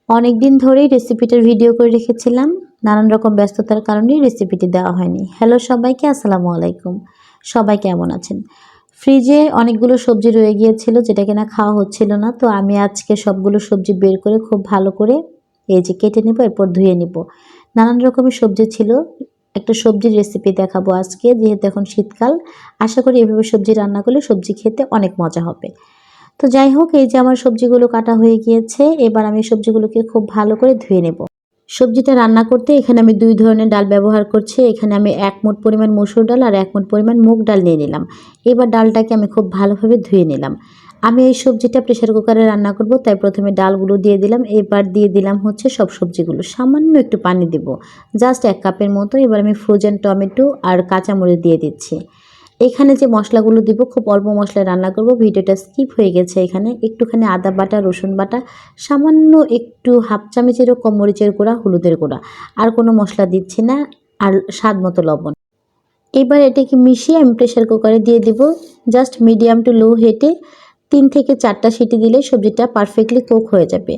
অনেক দিন ধরেই রেসিপিটার ভিডিও করে রেখেছিলাম, নানান রকম ব্যস্ততার কারণে রেসিপিটি দেওয়া হয়নি। হ্যালো সবাইকে, আসসালামু আলাইকুম। সবাই কেমন আছেন? ফ্রিজে অনেকগুলো সবজি রয়ে গিয়েছিল যেটা কিনা খাওয়া হচ্ছিল না, তো আমি আজকে সবগুলো সবজি বের করে খুব ভালো করে এই যে কেটে নিব, এরপর ধুয়ে নিব। নানান রকমের সবজি ছিল, একটা সবজির রেসিপি দেখাবো আজকে, যেহেতু এখন শীতকাল। আশা করি এভাবে সবজি রান্না করলে সবজি খেতে অনেক মজা হবে। তো যাই হোক, এই যে আমার সবজিগুলো কাটা হয়ে গিয়েছে, এবার আমি সবজিগুলোকে খুব ভালো করে ধুয়ে নেব। সবজিটা রান্না করতে এখানে আমি 2 ধরনের ডাল ব্যবহার করছি। এখানে আমি 1 মুঠ পরিমাণ মসুর ডাল আর 1 মুঠ পরিমাণ মুগ ডাল নিয়ে নিলাম। এবার ডালটাকে আমি খুব ভালোভাবে ধুয়ে নিলাম। আমি এই সবজিটা প্রেসার কুকারে রান্না করব, তাই প্রথমে ডালগুলো দিয়ে দিলাম। এবার দিয়ে দিলাম হচ্ছে সব সবজিগুলো, সামান্য একটু পানি দেব, জাস্ট 1 কাপের মতো। এবার আমি ফ্রোজেন টমেটো আর কাঁচামরিচ দিয়ে দিচ্ছি। এখানে যে মশলাগুলো দিব খুব অল্প মশলায় রান্না করব, ভিডিওটা স্কিপ হয়ে গেছে। এখানে একটুখানি আদা বাটা, রসুন বাটা, সামান্য একটু হাফ চামচেরও কম মরিচের গুঁড়া, হলুদের গুঁড়া, আর কোনো মশলা দিচ্ছি না, আর স্বাদ মতো লবণ। এবার এটাকে মিশিয়ে আমি প্রেসার কুকারে দিয়ে দিব। জাস্ট মিডিয়াম টু লো হিটে 3 থেকে 4টা সিটি দিলে সবজিটা পারফেক্টলি কুক হয়ে যাবে।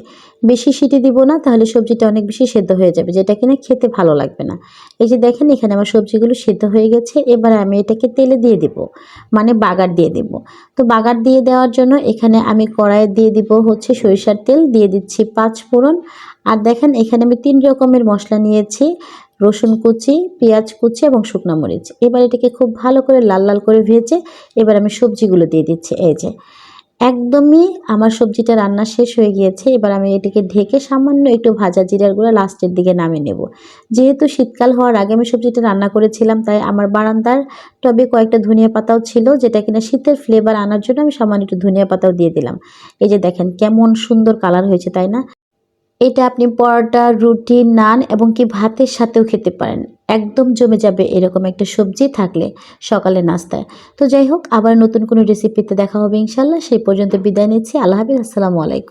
বেশি সিটি দিব না, তাহলে সবজিটা অনেক বেশি সেদ্ধ হয়ে যাবে, যেটা কিনা খেতে ভালো লাগবে না। এই যে দেখেন, এখানে আমার সবজিগুলো সেদ্ধ হয়ে গেছে। এবার আমি এটাকে তেলে দিয়ে দেব, মানে বাগার দিয়ে দেব। তো বাগার দিয়ে দেওয়ার জন্য এখানে আমি কড়াইয়ে দিয়ে দিব হচ্ছে সরিষার তেল, দিয়ে দিচ্ছি 5 ফোড়ন। আর দেখেন, এখানে আমি 3 রকমের মশলা নিয়েছি, রসুন কুচি, পেঁয়াজ কুচি এবং শুকনো মরিচ। এবার এটাকে খুব ভালো করে লাল লাল করে ভেজে এবার আমি সবজিগুলো দিয়ে দিচ্ছি। এই যে একদমই আমার সবজিটা রান্না শেষ হয়ে গিয়েছে। এবার আমি এটাকে ঢেকে সামান্য একটু ভাজা জিরার গুঁড়া লাস্টের দিকে নামিয়ে নেব। যেহেতু শীতকাল হওয়ার আগে আমি সবজিটা রান্না করেছিলাম, তাই আমার বারান্দার টবে কয়েকটা ধনিয়া পাতাও ছিল, যেটা কিনা শীতের ফ্লেভার আনার জন্য আমি সামান্য একটু ধনিয়া পাতাও দিয়ে দিলাম। এই যে দেখেন কেমন সুন্দর কালার হয়েছে, তাই না? এটা আপনি পরোটা, রুটি, নান এবং কি ভাতের সাথেও খেতে পারেন। একদম জমে যাবে এরকম একটা সবজি থাকলে সকালে নাস্তায়। তো যাই হোক, আবার নতুন কোনো রেসিপিতে দেখা হবে ইনশাল্লাহ। সেই পর্যন্ত বিদায় নিচ্ছি। আল্লাহ হাফিজ, আসসালামু আলাইকুম।